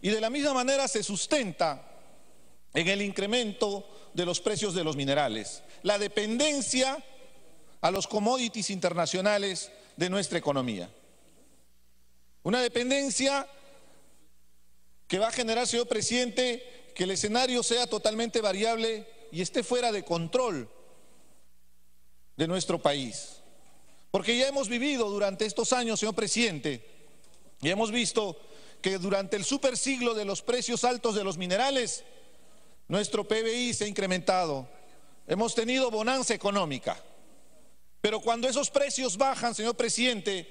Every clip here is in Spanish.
y de la misma manera se sustenta en el incremento de los precios de los minerales, la dependencia a los commodities internacionales de nuestra economía. Una dependencia que va a generar, señor presidente, que el escenario sea totalmente variable y esté fuera de control de nuestro país. Porque ya hemos vivido durante estos años, señor presidente, y hemos visto que durante el supersiglo de los precios altos de los minerales, nuestro PBI se ha incrementado. Hemos tenido bonanza económica. Pero cuando esos precios bajan, señor presidente,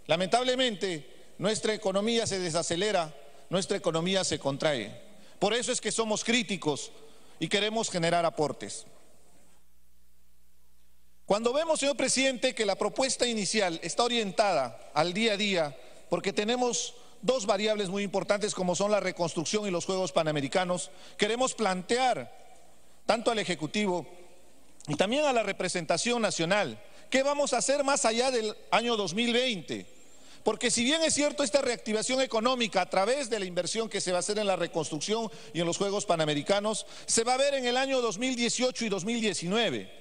lamentablemente nuestra economía se desacelera, nuestra economía se contrae. Por eso es que somos críticos y queremos generar aportes. Cuando vemos, señor presidente, que la propuesta inicial está orientada al día a día, porque tenemos dos variables muy importantes como son la reconstrucción y los Juegos Panamericanos, queremos plantear tanto al Ejecutivo y también a la representación nacional, ¿qué vamos a hacer más allá del año 2020? Porque si bien es cierto esta reactivación económica a través de la inversión que se va a hacer en la reconstrucción y en los Juegos Panamericanos, se va a ver en el año 2018 y 2019.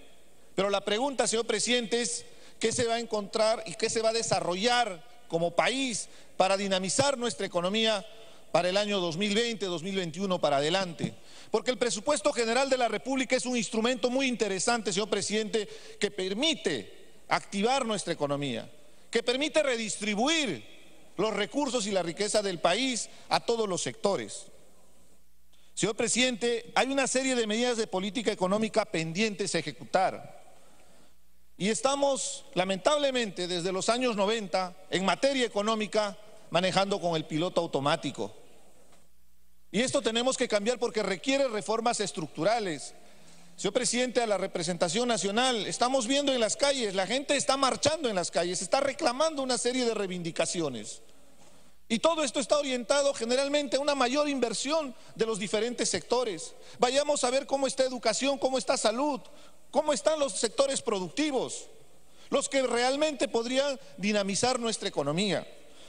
Pero la pregunta, señor presidente, es ¿qué se va a encontrar y qué se va a desarrollar como país para dinamizar nuestra economía para el año 2020, 2021 para adelante? Porque el presupuesto general de la República es un instrumento muy interesante, señor presidente, que permite activar nuestra economía, que permite redistribuir los recursos y la riqueza del país a todos los sectores. Señor presidente, hay una serie de medidas de política económica pendientes a ejecutar. Y estamos, lamentablemente, desde los años 90, en materia económica, manejando con el piloto automático. Y esto tenemos que cambiar porque requiere reformas estructurales. Señor presidente, a la representación nacional, estamos viendo en las calles, la gente está marchando en las calles, está reclamando una serie de reivindicaciones. Y todo esto está orientado generalmente a una mayor inversión de los diferentes sectores. Vayamos a ver cómo está educación, cómo está salud, cómo están los sectores productivos, los que realmente podrían dinamizar nuestra economía.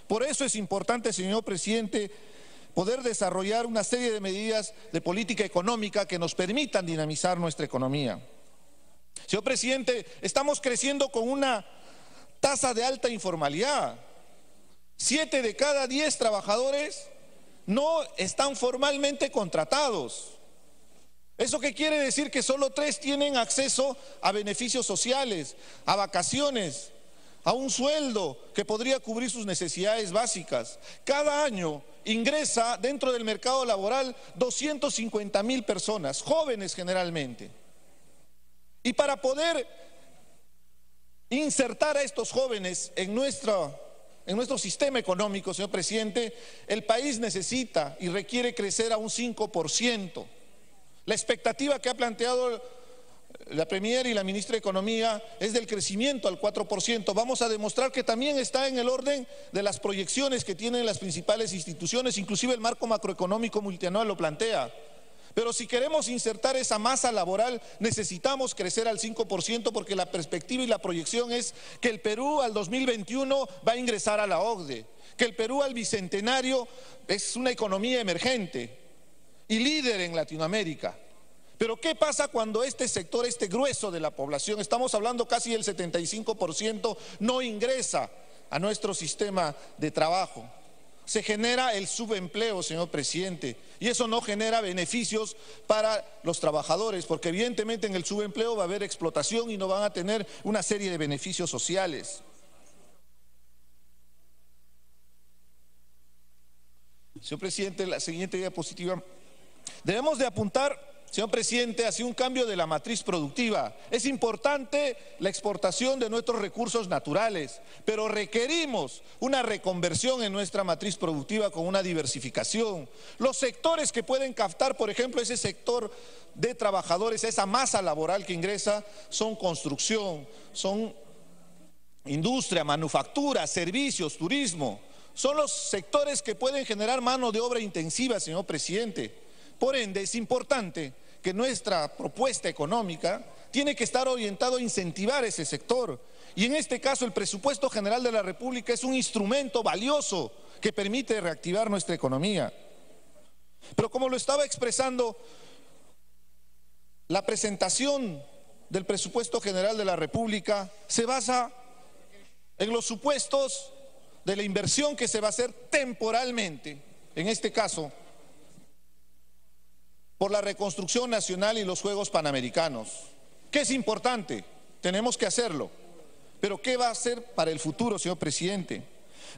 Por eso es importante, señor presidente, poder desarrollar una serie de medidas de política económica que nos permitan dinamizar nuestra economía. Señor presidente, estamos creciendo con una tasa de alta informalidad. 7 de cada 10 trabajadores no están formalmente contratados. ¿Eso qué quiere decir? Que solo 3 tienen acceso a beneficios sociales, a vacaciones, a un sueldo que podría cubrir sus necesidades básicas. Cada año ingresa dentro del mercado laboral 250,000 personas, jóvenes generalmente. Y para poder insertar a estos jóvenes en nuestro sistema económico, señor presidente, el país necesita y requiere crecer a un 5%. La expectativa que ha planteado la Premier y la Ministra de Economía es del crecimiento al 4%. Vamos a demostrar que también está en el orden de las proyecciones que tienen las principales instituciones, inclusive el marco macroeconómico multianual lo plantea. Pero si queremos insertar esa masa laboral, necesitamos crecer al 5% porque la perspectiva y la proyección es que el Perú al 2021 va a ingresar a la OCDE, que el Perú al bicentenario es una economía emergente y líder en Latinoamérica. Pero ¿qué pasa cuando este sector, este grueso de la población, estamos hablando casi del 75%, no ingresa a nuestro sistema de trabajo? Se genera el subempleo, señor presidente, y eso no genera beneficios para los trabajadores, porque evidentemente en el subempleo va a haber explotación y no van a tener una serie de beneficios sociales. Señor presidente, la siguiente diapositiva. Debemos de apuntar, señor presidente, hacia un cambio de la matriz productiva. Es importante la exportación de nuestros recursos naturales, pero requerimos una reconversión en nuestra matriz productiva con una diversificación. Los sectores que pueden captar, por ejemplo, ese sector de trabajadores, esa masa laboral que ingresa, son construcción, son industria, manufactura, servicios, turismo. Son los sectores que pueden generar mano de obra intensiva, señor presidente. Por ende, es importante que nuestra propuesta económica tiene que estar orientado a incentivar ese sector. Y en este caso, el presupuesto general de la República es un instrumento valioso que permite reactivar nuestra economía. Pero como lo estaba expresando, la presentación del presupuesto general de la República se basa en los supuestos de la inversión que se va a hacer temporalmente, en este caso, por la reconstrucción nacional y los Juegos Panamericanos, que es importante, tenemos que hacerlo, pero ¿qué va a hacer para el futuro, señor presidente?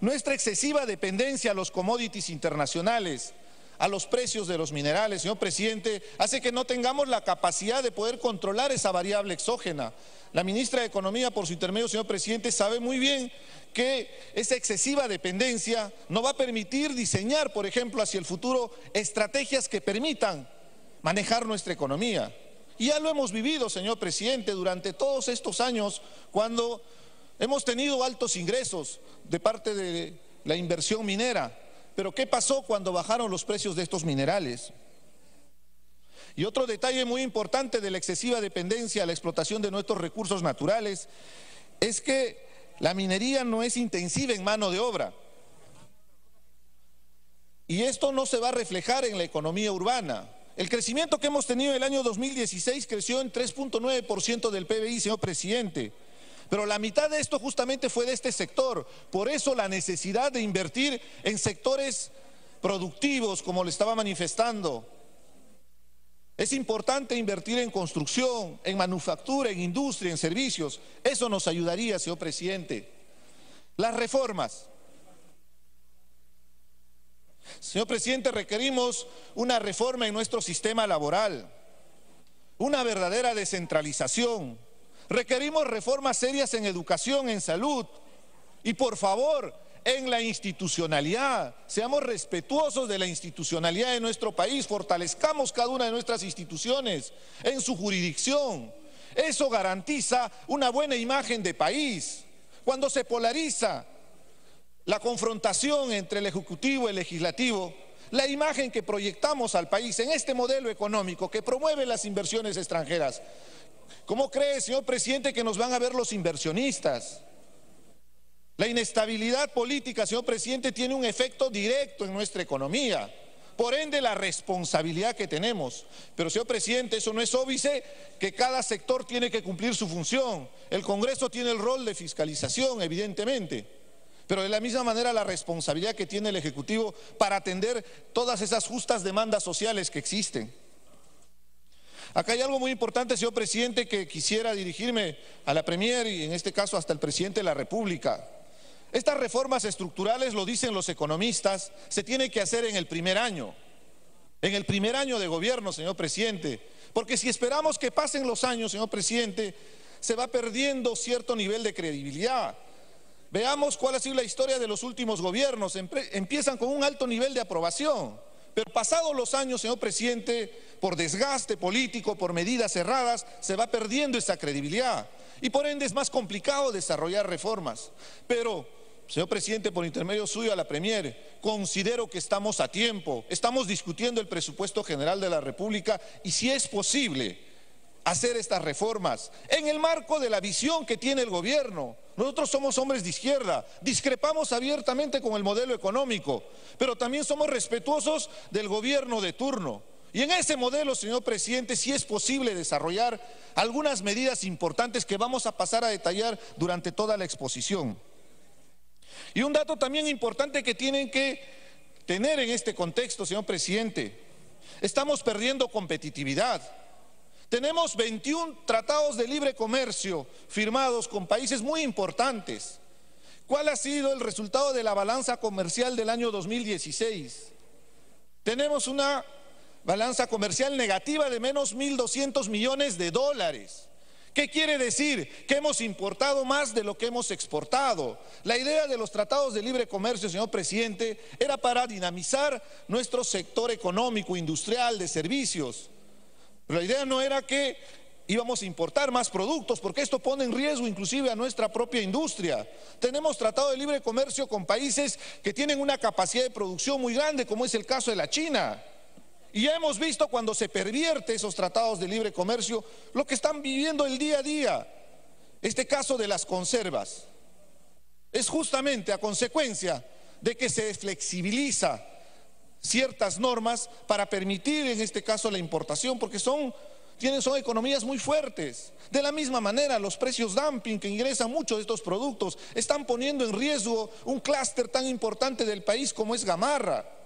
Nuestra excesiva dependencia a los commodities internacionales, a los precios de los minerales, señor presidente, hace que no tengamos la capacidad de poder controlar esa variable exógena. La ministra de Economía, por su intermedio, señor presidente, sabe muy bien que esa excesiva dependencia no va a permitir diseñar, por ejemplo, hacia el futuro, estrategias que permitan manejar nuestra economía. Y ya lo hemos vivido, señor presidente, durante todos estos años, cuando hemos tenido altos ingresos de parte de la inversión minera. Pero ¿qué pasó cuando bajaron los precios de estos minerales? Y otro detalle muy importante de la excesiva dependencia a la explotación de nuestros recursos naturales es que la minería no es intensiva en mano de obra. Y esto no se va a reflejar en la economía urbana. El crecimiento que hemos tenido en el año 2016 creció en 3.9% del PBI, señor presidente. Pero la mitad de esto justamente fue de este sector. Por eso la necesidad de invertir en sectores productivos, como le estaba manifestando. Es importante invertir en construcción, en manufactura, en industria, en servicios. Eso nos ayudaría, señor presidente. Las reformas. Señor presidente, requerimos una reforma en nuestro sistema laboral, una verdadera descentralización. Requerimos reformas serias en educación, en salud y, por favor, en la institucionalidad. Seamos respetuosos de la institucionalidad de nuestro país, fortalezcamos cada una de nuestras instituciones en su jurisdicción. Eso garantiza una buena imagen de país. Cuando se polariza la confrontación entre el Ejecutivo y el Legislativo, la imagen que proyectamos al país en este modelo económico que promueve las inversiones extranjeras, ¿cómo cree, señor presidente, que nos van a ver los inversionistas? La inestabilidad política, señor presidente, tiene un efecto directo en nuestra economía. Por ende, la responsabilidad que tenemos. Pero, señor presidente, eso no es óbice que cada sector tiene que cumplir su función. El Congreso tiene el rol de fiscalización, evidentemente. Pero de la misma manera la responsabilidad que tiene el Ejecutivo para atender todas esas justas demandas sociales que existen. Acá hay algo muy importante, señor presidente, que quisiera dirigirme a la Premier y en este caso hasta el presidente de la República. Estas reformas estructurales, lo dicen los economistas, se tienen que hacer en el primer año de gobierno, señor presidente, porque si esperamos que pasen los años, señor presidente, se va perdiendo cierto nivel de credibilidad. Veamos cuál ha sido la historia de los últimos gobiernos. Empiezan con un alto nivel de aprobación, pero pasados los años, señor presidente, por desgaste político, por medidas cerradas, se va perdiendo esa credibilidad y por ende es más complicado desarrollar reformas. Pero, señor presidente, por intermedio suyo a la Premier, considero que estamos a tiempo, estamos discutiendo el presupuesto general de la República y si es posible hacer estas reformas en el marco de la visión que tiene el gobierno. Nosotros somos hombres de izquierda, discrepamos abiertamente con el modelo económico, pero también somos respetuosos del gobierno de turno. Y en ese modelo, señor presidente, sí es posible desarrollar algunas medidas importantes que vamos a pasar a detallar durante toda la exposición. Y un dato también importante que tienen que tener en este contexto, señor presidente, estamos perdiendo competitividad. Tenemos 21 tratados de libre comercio firmados con países muy importantes. ¿Cuál ha sido el resultado de la balanza comercial del año 2016? Tenemos una balanza comercial negativa de menos 1.200 millones de dólares. ¿Qué quiere decir? Que hemos importado más de lo que hemos exportado. La idea de los tratados de libre comercio, señor presidente, era para dinamizar nuestro sector económico, industrial, de servicios. La idea no era que íbamos a importar más productos, porque esto pone en riesgo inclusive a nuestra propia industria. Tenemos tratado de libre comercio con países que tienen una capacidad de producción muy grande, como es el caso de la China. Y ya hemos visto cuando se pervierte esos tratados de libre comercio, lo que están viviendo el día a día. Este caso de las conservas es justamente a consecuencia de que se flexibiliza ciertas normas para permitir en este caso la importación, porque son economías muy fuertes. De la misma manera, los precios dumping que ingresan muchos de estos productos están poniendo en riesgo un clúster tan importante del país como es Gamarra.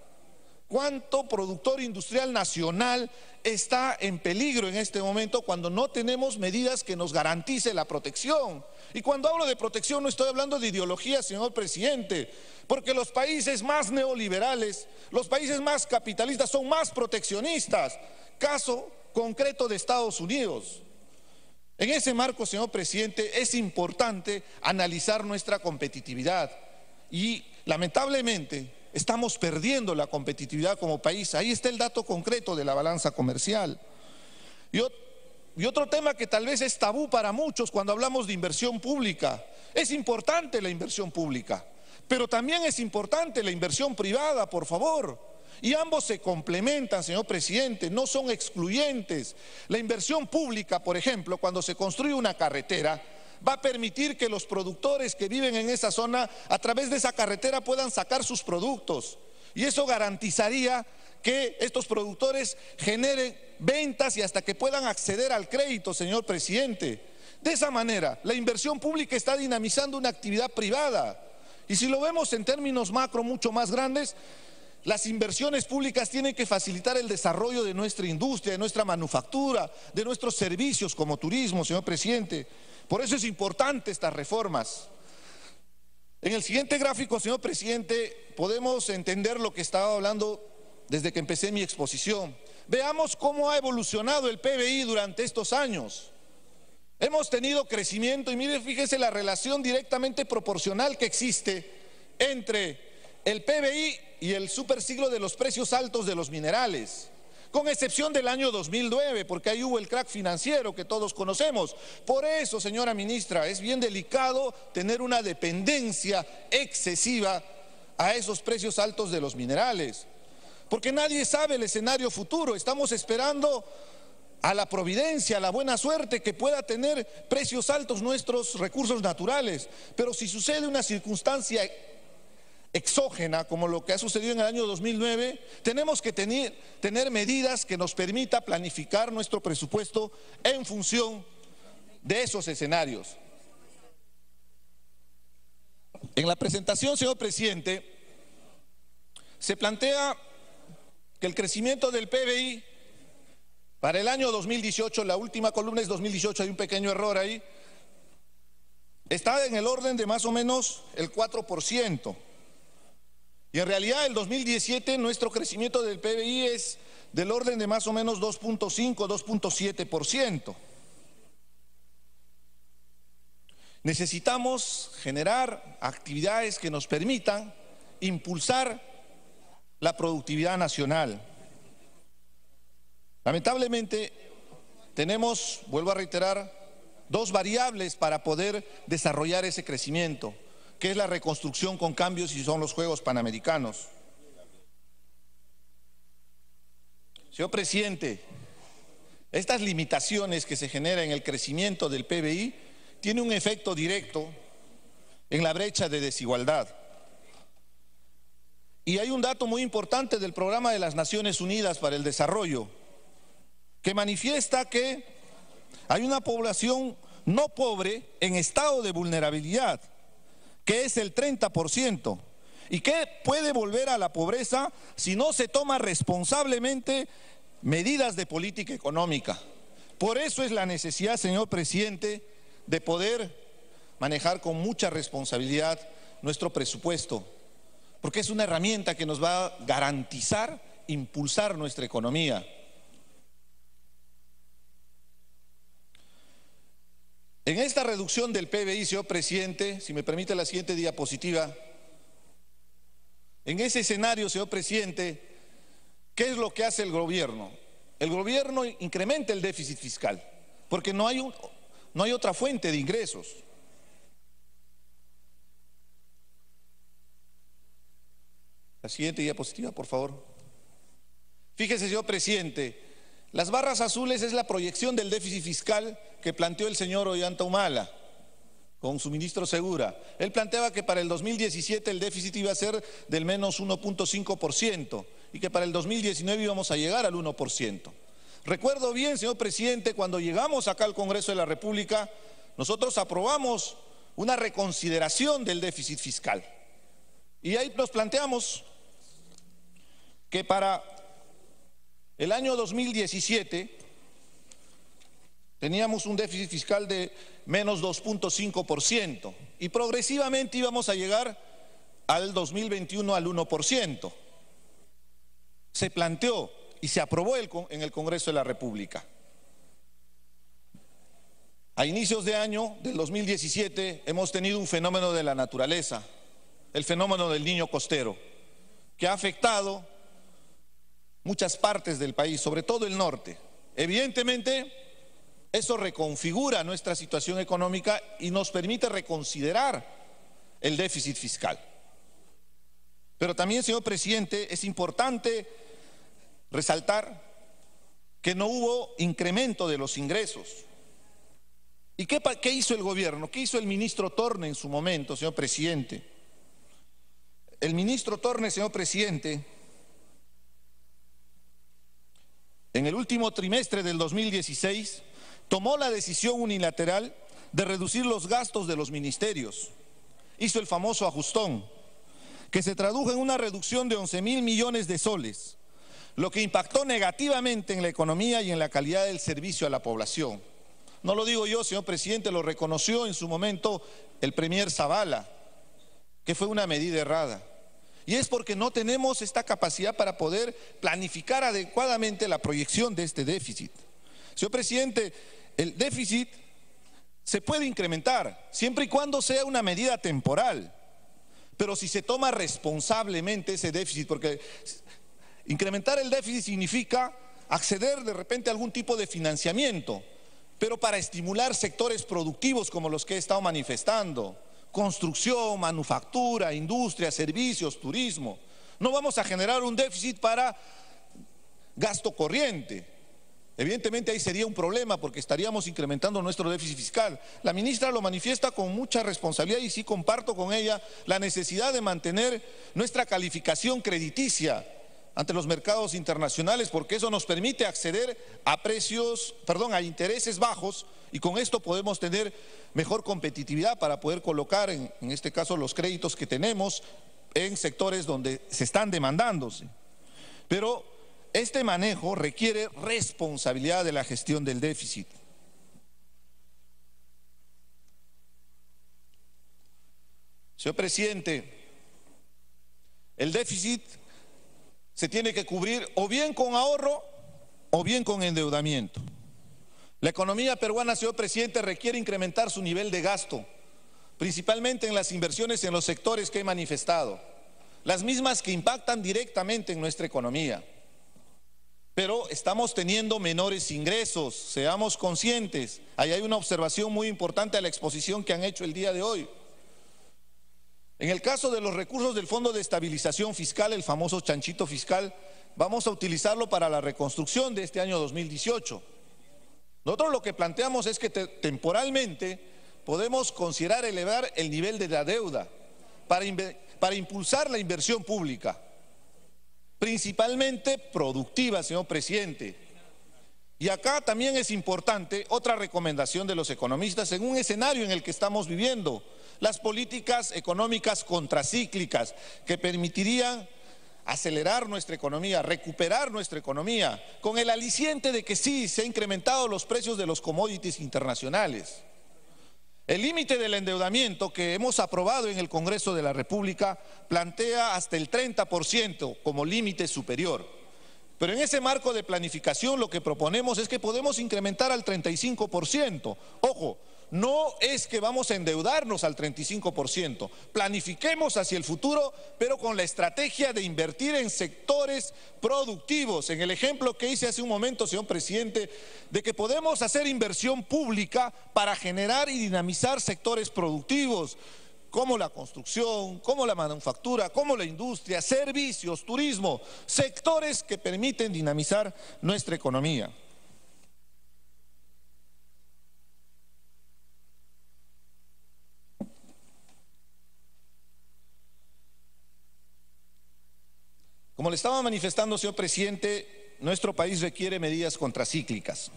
¿Cuánto productor industrial nacional está en peligro en este momento cuando no tenemos medidas que nos garantice la protección? Y cuando hablo de protección no estoy hablando de ideología, señor presidente, porque los países más neoliberales, los países más capitalistas son más proteccionistas. Caso concreto de Estados Unidos. En ese marco, señor presidente, es importante analizar nuestra competitividad y lamentablemente estamos perdiendo la competitividad como país. Ahí está el dato concreto de la balanza comercial. Y otro tema que tal vez es tabú para muchos cuando hablamos de inversión pública. Es importante la inversión pública, pero también es importante la inversión privada, por favor. Y ambos se complementan, señor presidente, no son excluyentes. La inversión pública, por ejemplo, cuando se construye una carretera, va a permitir que los productores que viven en esa zona, a través de esa carretera, puedan sacar sus productos. Y eso garantizaría que estos productores generen ventas y hasta que puedan acceder al crédito, señor presidente. De esa manera, la inversión pública está dinamizando una actividad privada. Y si lo vemos en términos macro mucho más grandes, las inversiones públicas tienen que facilitar el desarrollo de nuestra industria, de nuestra manufactura, de nuestros servicios como turismo, señor presidente. Por eso es importante estas reformas. En el siguiente gráfico, señor presidente, podemos entender lo que estaba hablando desde que empecé mi exposición. Veamos cómo ha evolucionado el PBI durante estos años. Hemos tenido crecimiento y mire, fíjese la relación directamente proporcional que existe entre el PBI y el superciclo de los precios altos de los minerales, con excepción del año 2009, porque ahí hubo el crack financiero que todos conocemos. Por eso, señora ministra, es bien delicado tener una dependencia excesiva a esos precios altos de los minerales, porque nadie sabe el escenario futuro. Estamos esperando a la providencia, a la buena suerte que pueda tener precios altos nuestros recursos naturales, pero si sucede una circunstancia exógena, como lo que ha sucedido en el año 2009, tenemos que tener medidas que nos permita planificar nuestro presupuesto en función de esos escenarios. En la presentación, señor presidente, se plantea que el crecimiento del PBI para el año 2018, la última columna es 2018, hay un pequeño error ahí, está en el orden de más o menos el 4%. Y en realidad el 2017 nuestro crecimiento del PBI es del orden de más o menos 2.5, 2.7%. Necesitamos generar actividades que nos permitan impulsar la productividad nacional. Lamentablemente tenemos, vuelvo a reiterar, dos variables para poder desarrollar ese crecimiento, que es la reconstrucción con cambios y son los Juegos Panamericanos. Señor presidente, estas limitaciones que se generan en el crecimiento del PBI tienen un efecto directo en la brecha de desigualdad. Y hay un dato muy importante del Programa de las Naciones Unidas para el Desarrollo, que manifiesta que hay una población no pobre en estado de vulnerabilidad, que es el 30%, y que puede volver a la pobreza si no se toma responsablemente medidas de política económica. Por eso es la necesidad, señor presidente, de poder manejar con mucha responsabilidad nuestro presupuesto, porque es una herramienta que nos va a garantizar, impulsar nuestra economía. En esta reducción del PBI, señor presidente, si me permite la siguiente diapositiva, en ese escenario, señor presidente, ¿qué es lo que hace el gobierno? El gobierno incrementa el déficit fiscal, porque no hay otra fuente de ingresos. La siguiente diapositiva, por favor. Fíjese, señor presidente, las barras azules es la proyección del déficit fiscal que planteó el señor Ollanta Humala con su ministro Segura. Él planteaba que para el 2017 el déficit iba a ser del menos 1.5% y que para el 2019 íbamos a llegar al 1%. Recuerdo bien, señor presidente, cuando llegamos acá al Congreso de la República, nosotros aprobamos una reconsideración del déficit fiscal. Y ahí nos planteamos que para el año 2017 teníamos un déficit fiscal de menos 2.5% y progresivamente íbamos a llegar al 2021 al 1%. Se planteó y se aprobó en el Congreso de la República. A inicios de año del 2017 hemos tenido un fenómeno de la naturaleza, el fenómeno del Niño costero, que ha afectado muchas partes del país, sobre todo el norte. Evidentemente, eso reconfigura nuestra situación económica y nos permite reconsiderar el déficit fiscal. Pero también, señor presidente, es importante resaltar que no hubo incremento de los ingresos. ¿Y qué hizo el gobierno? ¿Qué hizo el ministro Torne en su momento, señor presidente? El ministro Torne, señor presidente, en el último trimestre del 2016, tomó la decisión unilateral de reducir los gastos de los ministerios. Hizo el famoso ajustón, que se tradujo en una reducción de 11.000 millones de soles, lo que impactó negativamente en la economía y en la calidad del servicio a la población. No lo digo yo, señor presidente, lo reconoció en su momento el premier Zavala, que fue una medida errada. Y es porque no tenemos esta capacidad para poder planificar adecuadamente la proyección de este déficit. Señor presidente, el déficit se puede incrementar siempre y cuando sea una medida temporal, pero si se toma responsablemente ese déficit, porque incrementar el déficit significa acceder de repente a algún tipo de financiamiento, pero para estimular sectores productivos como los que he estado manifestando, construcción, manufactura, industria, servicios, turismo. No vamos a generar un déficit para gasto corriente. Evidentemente ahí sería un problema porque estaríamos incrementando nuestro déficit fiscal. La ministra lo manifiesta con mucha responsabilidad y sí comparto con ella la necesidad de mantener nuestra calificación crediticia ante los mercados internacionales, porque eso nos permite acceder a a intereses bajos, y con esto podemos tener mejor competitividad para poder colocar, en este caso, los créditos que tenemos en sectores donde se están demandándose. Pero este manejo requiere responsabilidad de la gestión del déficit. Señor presidente, el déficit se tiene que cubrir o bien con ahorro o bien con endeudamiento. La economía peruana, señor presidente, requiere incrementar su nivel de gasto, principalmente en las inversiones en los sectores que he manifestado, las mismas que impactan directamente en nuestra economía. Pero estamos teniendo menores ingresos, seamos conscientes. Ahí hay una observación muy importante a la exposición que han hecho el día de hoy. En el caso de los recursos del Fondo de Estabilización Fiscal, el famoso chanchito fiscal, vamos a utilizarlo para la reconstrucción de este año 2018. Nosotros lo que planteamos es que temporalmente podemos considerar elevar el nivel de la deuda para impulsar la inversión pública, principalmente productiva, señor presidente. Y acá también es importante otra recomendación de los economistas en un escenario en el que estamos viviendo: las políticas económicas contracíclicas que permitirían acelerar nuestra economía, recuperar nuestra economía, con el aliciente de que sí, se han incrementado los precios de los commodities internacionales. El límite del endeudamiento que hemos aprobado en el Congreso de la República plantea hasta el 30% como límite superior. Pero en ese marco de planificación lo que proponemos es que podemos incrementar al 35%. Ojo, no es que vamos a endeudarnos al 35%. Planifiquemos hacia el futuro, pero con la estrategia de invertir en sectores productivos. En el ejemplo que hice hace un momento, señor presidente, de que podemos hacer inversión pública para generar y dinamizar sectores productivos, como la construcción, como la manufactura, como la industria, servicios, turismo, sectores que permiten dinamizar nuestra economía. Como Como le estaba manifestando, señor presidente, nuestro país requiere medidas contracíclicas,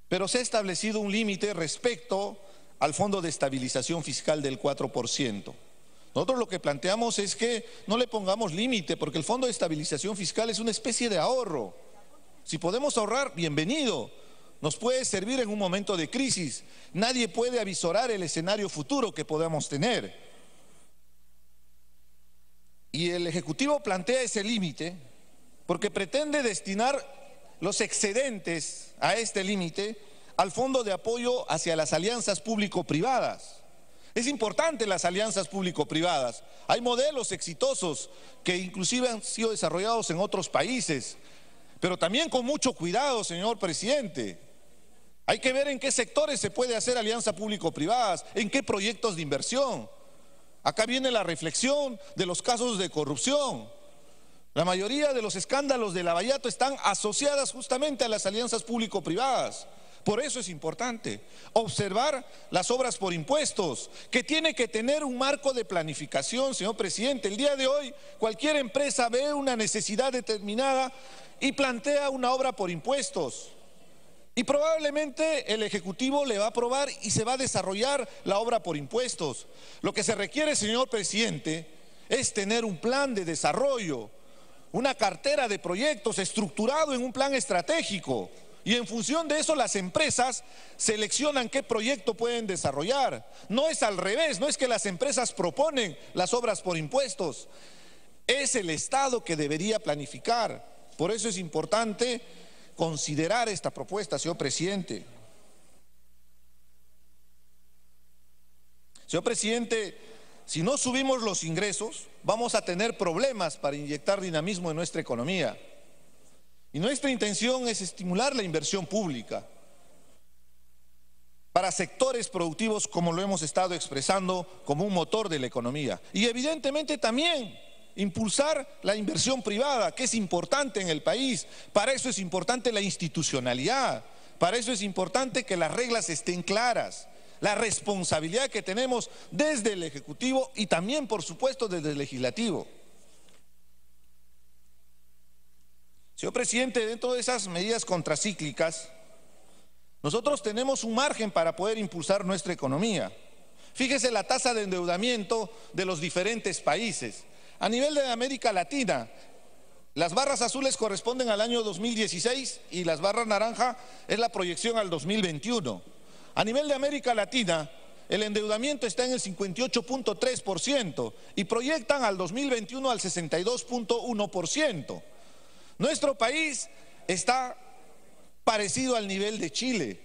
pero se ha establecido un límite respecto al Fondo de Estabilización Fiscal del 4%. Nosotros lo que planteamos es que no le pongamos límite, porque el Fondo de Estabilización Fiscal es una especie de ahorro. Si podemos ahorrar, bienvenido. Nos puede servir en un momento de crisis. Nadie puede avisorar el escenario futuro que podamos tener. Y el Ejecutivo plantea ese límite porque pretende destinar los excedentes a este límite al Fondo de Apoyo hacia las alianzas público-privadas. Es importante las alianzas público-privadas. Hay modelos exitosos que inclusive han sido desarrollados en otros países, pero también con mucho cuidado, señor presidente. Hay que ver en qué sectores se puede hacer alianza público-privadas, en qué proyectos de inversión. Acá viene la reflexión de los casos de corrupción. La mayoría de los escándalos de Lavallato están asociadas justamente a las alianzas público-privadas. Por eso es importante observar las obras por impuestos, que tiene que tener un marco de planificación, señor presidente. El día de hoy cualquier empresa ve una necesidad determinada y plantea una obra por impuestos. Y probablemente el Ejecutivo le va a aprobar y se va a desarrollar la obra por impuestos. Lo que se requiere, señor presidente, es tener un plan de desarrollo, una cartera de proyectos estructurado en un plan estratégico. Y en función de eso las empresas seleccionan qué proyecto pueden desarrollar. No es al revés, no es que las empresas proponen las obras por impuestos. Es el Estado que debería planificar. Por eso es importante considerar esta propuesta, señor presidente. Señor presidente, si no subimos los ingresos, vamos a tener problemas para inyectar dinamismo en nuestra economía. Y nuestra intención es estimular la inversión pública para sectores productivos, como lo hemos estado expresando, como un motor de la economía. Y evidentemente también impulsar la inversión privada, que es importante en el país. Para eso es importante la institucionalidad, para eso es importante que las reglas estén claras, la responsabilidad que tenemos desde el Ejecutivo y también, por supuesto, desde el Legislativo. Señor presidente, dentro de esas medidas contracíclicas, nosotros tenemos un margen para poder impulsar nuestra economía. Fíjese la tasa de endeudamiento de los diferentes países. A nivel de América Latina, las barras azules corresponden al año 2016 y las barras naranja es la proyección al 2021. A nivel de América Latina, el endeudamiento está en el 58.3% y proyectan al 2021 al 62.1%. Nuestro país está parecido al nivel de Chile.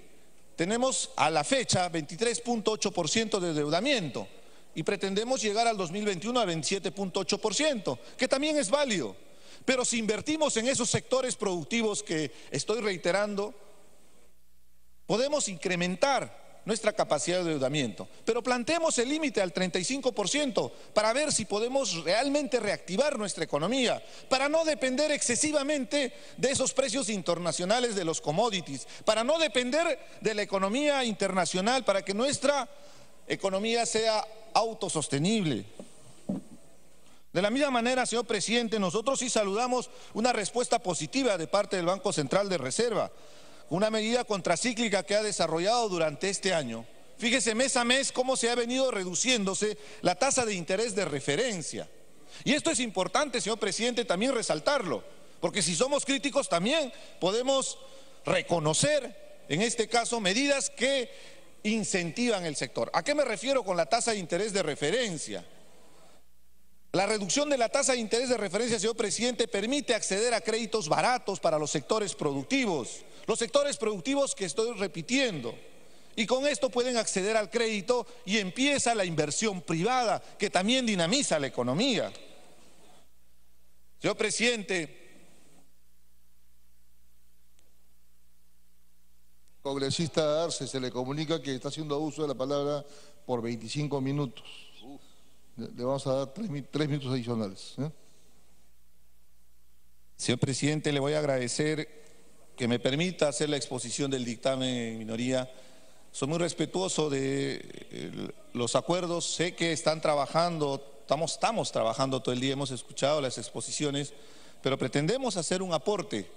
Tenemos a la fecha 23.8% de endeudamiento. Y pretendemos llegar al 2021 a 27.8%, que también es válido. Pero si invertimos en esos sectores productivos que estoy reiterando, podemos incrementar nuestra capacidad de endeudamiento. Pero planteemos el límite al 35% para ver si podemos realmente reactivar nuestra economía, para no depender excesivamente de esos precios internacionales de los commodities, para no depender de la economía internacional, para que nuestra economía sea autosostenible. De la misma manera, señor presidente, nosotros sí saludamos una respuesta positiva de parte del Banco Central de Reserva, una medida contracíclica que ha desarrollado durante este año. Fíjese mes a mes cómo se ha venido reduciéndose la tasa de interés de referencia. Y esto es importante, señor presidente, también resaltarlo, porque si somos críticos también podemos reconocer, en este caso, medidas que incentivan el sector. ¿A qué me refiero con la tasa de interés de referencia? La reducción de la tasa de interés de referencia, señor presidente, permite acceder a créditos baratos para los sectores productivos que estoy repitiendo. Y con esto pueden acceder al crédito y empieza la inversión privada, que también dinamiza la economía. Señor presidente, Congresista Arce, se le comunica que está haciendo uso de la palabra por 25 minutos. Le vamos a dar 3 minutos adicionales. Señor presidente, le voy a agradecer que me permita hacer la exposición del dictamen en minoría. Soy muy respetuoso de los acuerdos, sé que están trabajando estamos trabajando todo el día, hemos escuchado las exposiciones, pero pretendemos hacer un aporte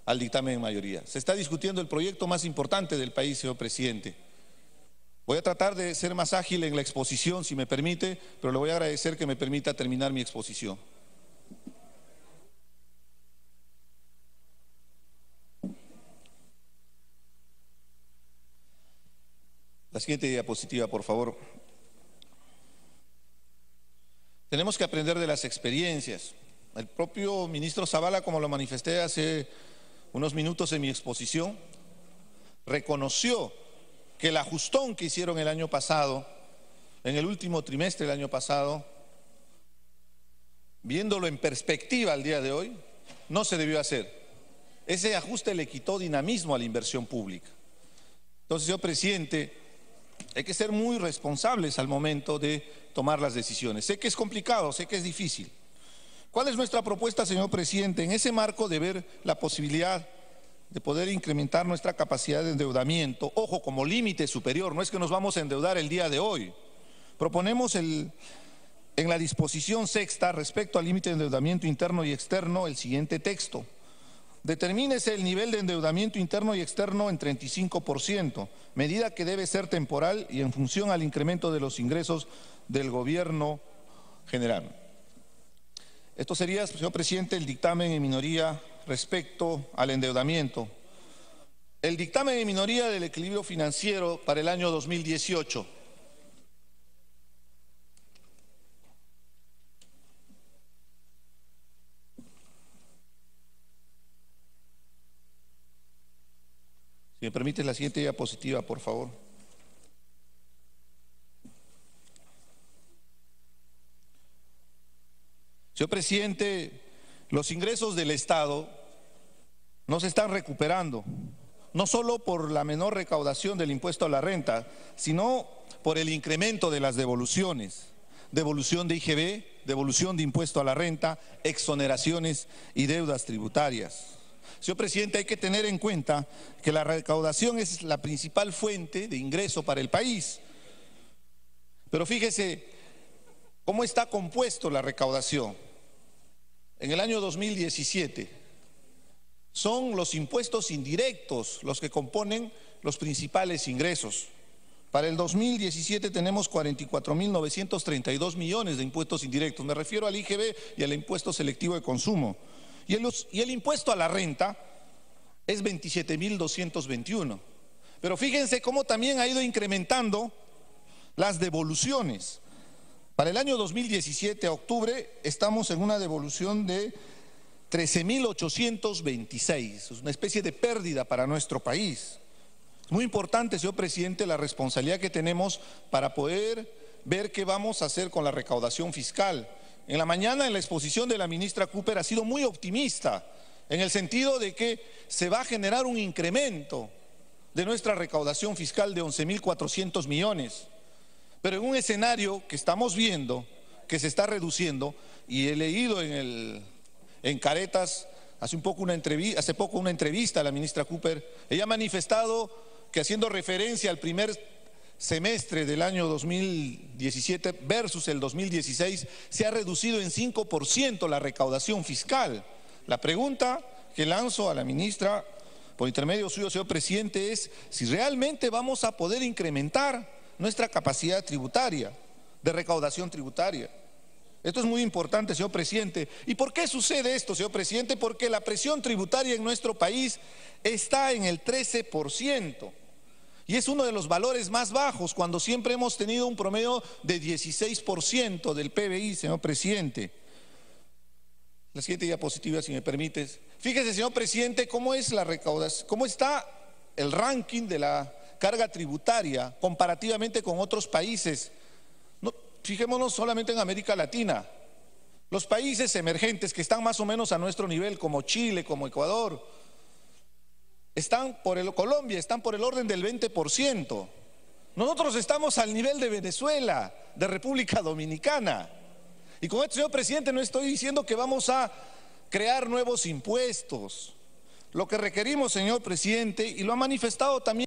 al dictamen en mayoría. Se está discutiendo el proyecto más importante del país, señor presidente. Voy a tratar de ser más ágil en la exposición, si me permite, pero le voy a agradecer que me permita terminar mi exposición. La siguiente diapositiva, por favor. Tenemos que aprender de las experiencias. El propio ministro Zavala, como lo manifesté hace unos minutos en mi exposición, reconoció que el ajustón que hicieron el año pasado, en el último trimestre del año pasado, viéndolo en perspectiva al día de hoy, no se debió hacer. Ese ajuste le quitó dinamismo a la inversión pública. Entonces, señor presidente, hay que ser muy responsables al momento de tomar las decisiones. Sé que es complicado, sé que es difícil. ¿Cuál es nuestra propuesta, señor presidente? En ese marco de ver la posibilidad de poder incrementar nuestra capacidad de endeudamiento, ojo, como límite superior, no es que nos vamos a endeudar el día de hoy. Proponemos en la disposición sexta respecto al límite de endeudamiento interno y externo el siguiente texto. Determínese el nivel de endeudamiento interno y externo en 35%, medida que debe ser temporal y en función al incremento de los ingresos del gobierno general. Esto sería, señor presidente, el dictamen en minoría respecto al endeudamiento. El dictamen en minoría del equilibrio financiero para el año 2018. Si me permite la siguiente diapositiva, por favor. Señor presidente, los ingresos del Estado no se están recuperando, no solo por la menor recaudación del impuesto a la renta, sino por el incremento de las devoluciones, devolución de IGB, devolución de impuesto a la renta, exoneraciones y deudas tributarias. Señor presidente, hay que tener en cuenta que la recaudación es la principal fuente de ingreso para el país. Pero fíjese cómo está compuesto la recaudación. En el año 2017 son los impuestos indirectos los que componen los principales ingresos. Para el 2017 tenemos 44.932 millones de impuestos indirectos. Me refiero al IGB y al impuesto selectivo de consumo. Y el impuesto a la renta es 27.221. Pero fíjense cómo también ha ido incrementando las devoluciones. Para el año 2017, a octubre, estamos en una devolución de 13.826. Es una especie de pérdida para nuestro país. Es muy importante, señor presidente, la responsabilidad que tenemos para poder ver qué vamos a hacer con la recaudación fiscal. En la mañana, en la exposición de la ministra Cooper, ha sido muy optimista en el sentido de que se va a generar un incremento de nuestra recaudación fiscal de 11.400 millones. Pero en un escenario que estamos viendo, que se está reduciendo, y he leído en Caretas hace poco una entrevista a la ministra Cooper, ella ha manifestado que, haciendo referencia al primer semestre del año 2017 versus el 2016, se ha reducido en 5% la recaudación fiscal. La pregunta que lanzo a la ministra, por intermedio suyo, señor presidente, es si realmente vamos a poder incrementar nuestra capacidad tributaria, de recaudación tributaria. Esto es muy importante, señor presidente. ¿Y por qué sucede esto, señor presidente? Porque la presión tributaria en nuestro país está en el 13%. Y es uno de los valores más bajos, cuando siempre hemos tenido un promedio de 16% del PBI, señor presidente. La siguiente diapositiva, si me permites. Fíjese, señor presidente, cómo es la recaudación, cómo está el ranking de la carga tributaria comparativamente con otros países. No, fijémonos solamente en América Latina. Los países emergentes que están más o menos a nuestro nivel, como Chile, como Ecuador, Colombia están por el orden del 20%. Nosotros estamos al nivel de Venezuela, de República Dominicana. Y con esto, señor presidente, no estoy diciendo que vamos a crear nuevos impuestos. Lo que requerimos, señor presidente, y lo ha manifestado también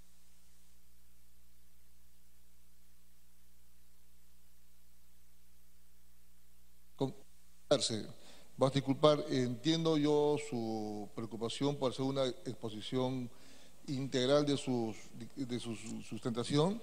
Vas a disculpar, entiendo yo su preocupación por hacer una exposición integral de su sustentación.